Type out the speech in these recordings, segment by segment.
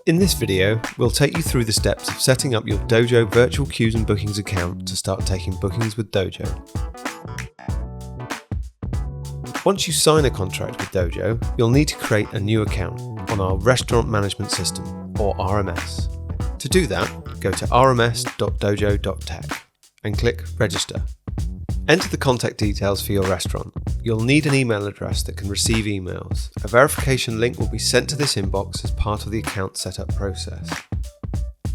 In this video, we'll take you through the steps of setting up your Dojo virtual queues and bookings account to start taking bookings with Dojo. Once you sign a contract with Dojo, you'll need to create a new account on our Restaurant Management System, or RMS. To do that, go to rms.dojo.tech and click Register. Enter the contact details for your restaurant. You'll need an email address that can receive emails. A verification link will be sent to this inbox as part of the account setup process.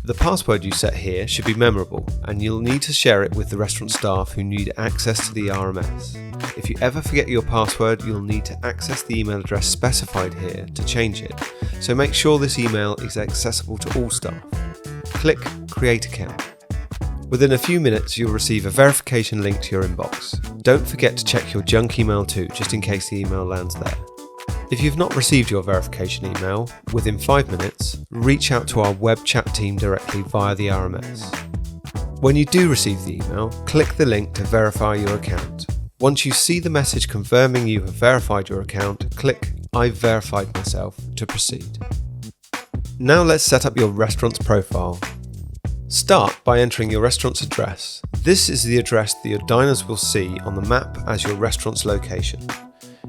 The password you set here should be memorable, and you'll need to share it with the restaurant staff who need access to the RMS. If you ever forget your password, you'll need to access the email address specified here to change it, so make sure this email is accessible to all staff. Click Create Account. Within a few minutes, you'll receive a verification link to your inbox. Don't forget to check your junk email too, just in case the email lands there. If you've not received your verification email, within 5 minutes, reach out to our web chat team directly via the RMS. When you do receive the email, click the link to verify your account. Once you see the message confirming you have verified your account, click I've verified myself to proceed. Now let's set up your restaurant's profile. Start by entering your restaurant's address. This is the address that your diners will see on the map as your restaurant's location.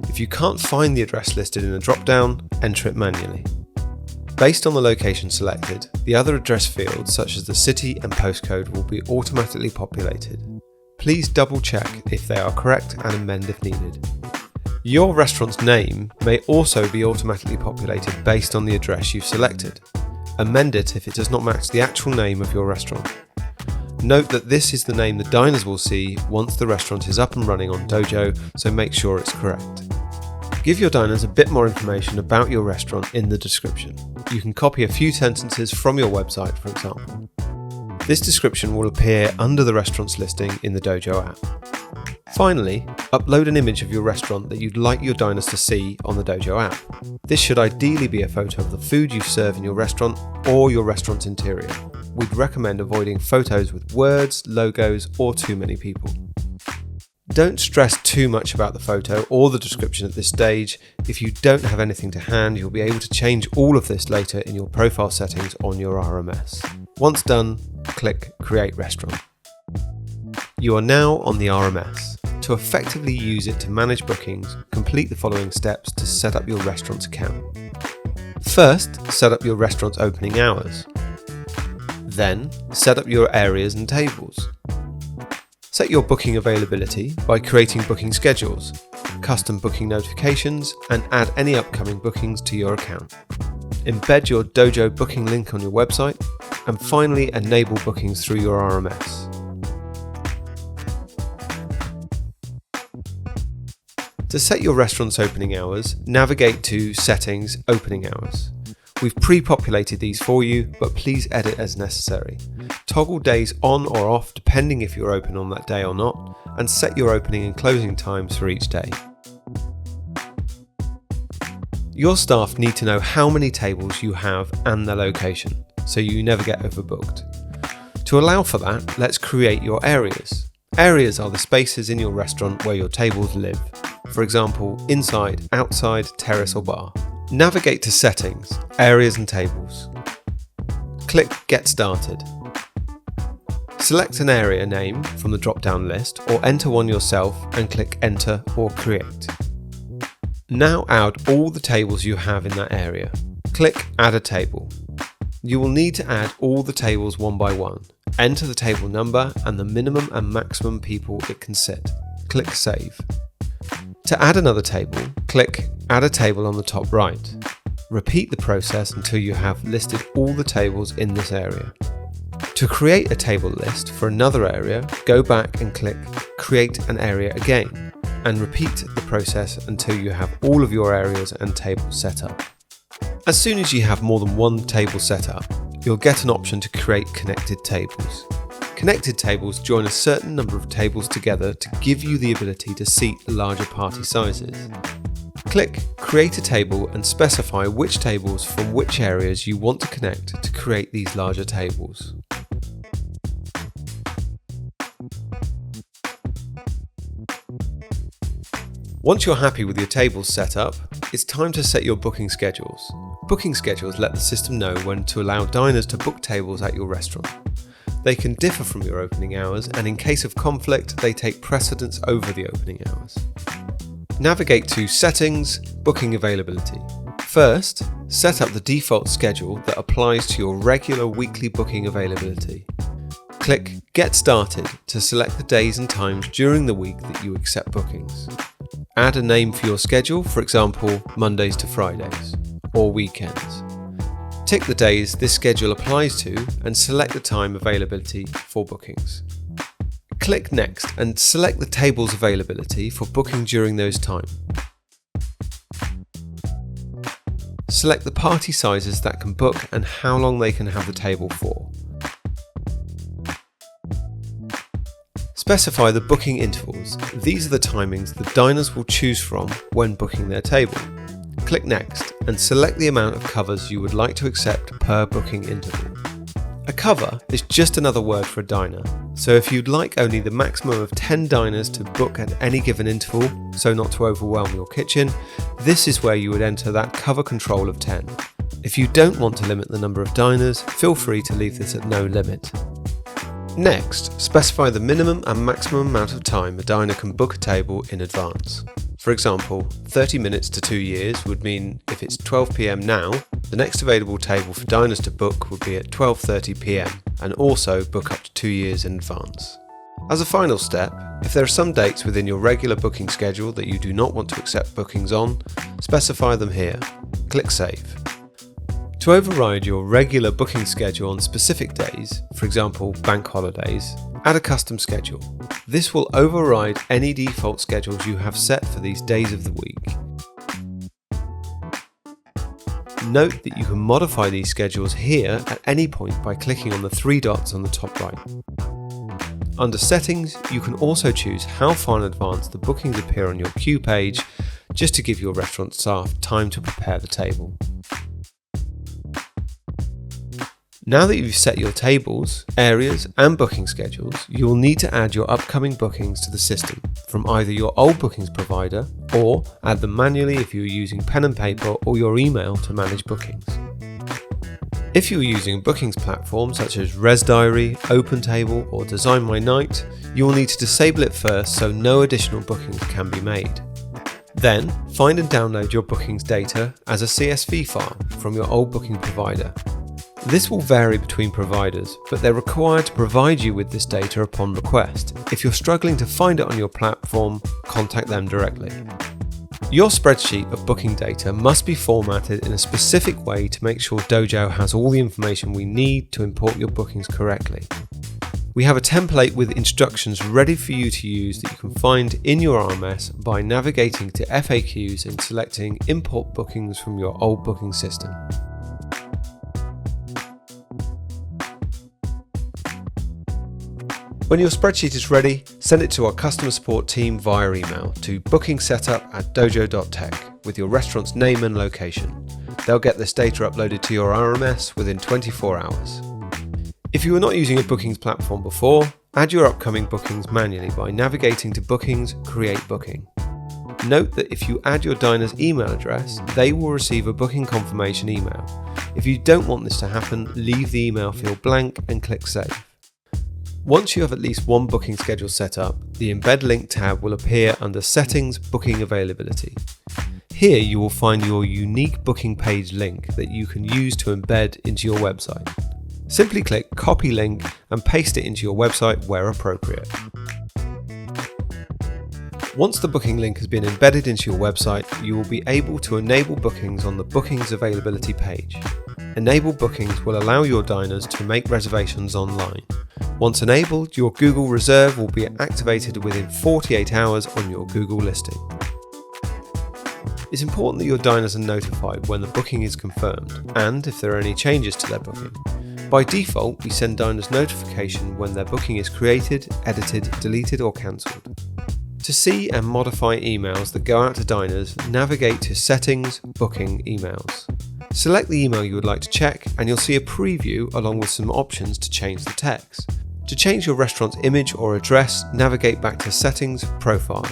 If you can't find the address listed in a drop-down, enter it manually. Based on the location selected, the other address fields such as the city and postcode will be automatically populated. Please double check if they are correct and amend if needed. Your restaurant's name may also be automatically populated based on the address you've selected. Amend it if it does not match the actual name of your restaurant. Note that this is the name the diners will see once the restaurant is up and running on Dojo, so make sure it's correct. Give your diners a bit more information about your restaurant in the description. You can copy a few sentences from your website, for example. This description will appear under the restaurant's listing in the Dojo app. Finally, upload an image of your restaurant that you'd like your diners to see on the Dojo app. This should ideally be a photo of the food you serve in your restaurant or your restaurant's interior. We'd recommend avoiding photos with words, logos, or too many people. Don't stress too much about the photo or the description at this stage. If you don't have anything to hand, you'll be able to change all of this later in your profile settings on your RMS. Once done, click Create Restaurant. You are now on the RMS. To effectively use it to manage bookings, complete the following steps to set up your restaurant's account. First, set up your restaurant's opening hours. Then, set up your areas and tables. Set your booking availability by creating booking schedules, custom booking notifications, and add any upcoming bookings to your account. Embed your Dojo booking link on your website, and finally enable bookings through your RMS. To set your restaurant's opening hours, navigate to Settings, Opening Hours. We've pre-populated these for you, but please edit as necessary. Toggle days on or off depending if you're open on that day or not, and set your opening and closing times for each day. Your staff need to know how many tables you have and their location, so you never get overbooked. To allow for that, let's create your areas. Areas are the spaces in your restaurant where your tables live. For example, inside, outside, terrace or bar. Navigate to Settings, Areas and Tables. Click Get Started. Select an area name from the drop-down list or enter one yourself and click Enter or Create. Now add all the tables you have in that area. Click Add a Table. You will need to add all the tables one by one. Enter the table number and the minimum and maximum people it can sit. Click Save. To add another table, click Add a Table on the top right. Repeat the process until you have listed all the tables in this area. To create a table list for another area, go back and click Create an Area again, and repeat the process until you have all of your areas and tables set up. As soon as you have more than one table set up, you'll get an option to create connected tables. Connected tables join a certain number of tables together to give you the ability to seat larger party sizes. Click Create a Table and specify which tables from which areas you want to connect to create these larger tables. Once you're happy with your tables set up, it's time to set your booking schedules. Booking schedules let the system know when to allow diners to book tables at your restaurant. They can differ from your opening hours, and in case of conflict, they take precedence over the opening hours. Navigate to Settings, Booking Availability. First, set up the default schedule that applies to your regular weekly booking availability. Click Get Started to select the days and times during the week that you accept bookings. Add a name for your schedule, for example, Mondays to Fridays, or weekends. Tick the days this schedule applies to and select the time availability for bookings. Click Next and select the table's availability for booking during those times. Select the party sizes that can book and how long they can have the table for. Specify the booking intervals. These are the timings the diners will choose from when booking their table. Click Next and select the amount of covers you would like to accept per booking interval. A cover is just another word for a diner, so if you'd like only the maximum of 10 diners to book at any given interval, so not to overwhelm your kitchen, this is where you would enter that cover control of 10. If you don't want to limit the number of diners, feel free to leave this at no limit. Next, specify the minimum and maximum amount of time a diner can book a table in advance. For example, 30 minutes to 2 years would mean if it's 12 p.m. now, the next available table for diners to book would be at 12:30 p.m. and also book up to 2 years in advance. As a final step, if there are some dates within your regular booking schedule that you do not want to accept bookings on, specify them here. Click Save. To override your regular booking schedule on specific days, for example bank holidays, add a custom schedule. This will override any default schedules you have set for these days of the week. Note that you can modify these schedules here at any point by clicking on the 3 dots on the top right. Under Settings, you can also choose how far in advance the bookings appear on your queue page, just to give your restaurant staff time to prepare the table. Now that you've set your tables, areas and booking schedules, you will need to add your upcoming bookings to the system from either your old bookings provider or add them manually if you're using pen and paper or your email to manage bookings. If you're using a bookings platform such as ResDiary, OpenTable or Design My Night, you will need to disable it first so no additional bookings can be made. Then, find and download your bookings data as a CSV file from your old booking provider. This will vary between providers, but they're required to provide you with this data upon request. If you're struggling to find it on your platform, contact them directly. Your spreadsheet of booking data must be formatted in a specific way to make sure Dojo has all the information we need to import your bookings correctly. We have a template with instructions ready for you to use that you can find in your RMS by navigating to FAQs and selecting Import Bookings from your old booking system. When your spreadsheet is ready, send it to our customer support team via email to bookingsetup@dojo.tech with your restaurant's name and location. They'll get this data uploaded to your RMS within 24 hours. If you were not using a bookings platform before, add your upcoming bookings manually by navigating to Bookings, Create Booking. Note that if you add your diner's email address, they will receive a booking confirmation email. If you don't want this to happen, leave the email field blank and click Save. Once you have at least one booking schedule set up, the Embed Link tab will appear under Settings, Booking Availability. Here you will find your unique booking page link that you can use to embed into your website. Simply click Copy Link and paste it into your website where appropriate. Once the booking link has been embedded into your website, you will be able to enable bookings on the Bookings Availability page. Enable Bookings will allow your diners to make reservations online. Once enabled, your Google Reserve will be activated within 48 hours on your Google listing. It's important that your diners are notified when the booking is confirmed and if there are any changes to their booking. By default, we send diners notification when their booking is created, edited, deleted or cancelled. To see and modify emails that go out to diners, navigate to Settings, Booking Emails. Select the email you would like to check and you'll see a preview along with some options to change the text. To change your restaurant's image or address, navigate back to Settings, Profile.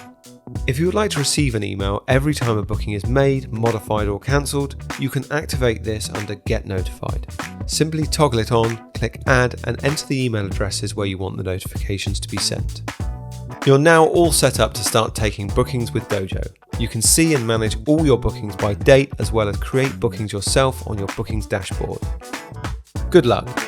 If you would like to receive an email every time a booking is made, modified or cancelled, you can activate this under Get Notified. Simply toggle it on, click Add and enter the email addresses where you want the notifications to be sent. You're now all set up to start taking bookings with Dojo. You can see and manage all your bookings by date as well as create bookings yourself on your bookings dashboard. Good luck!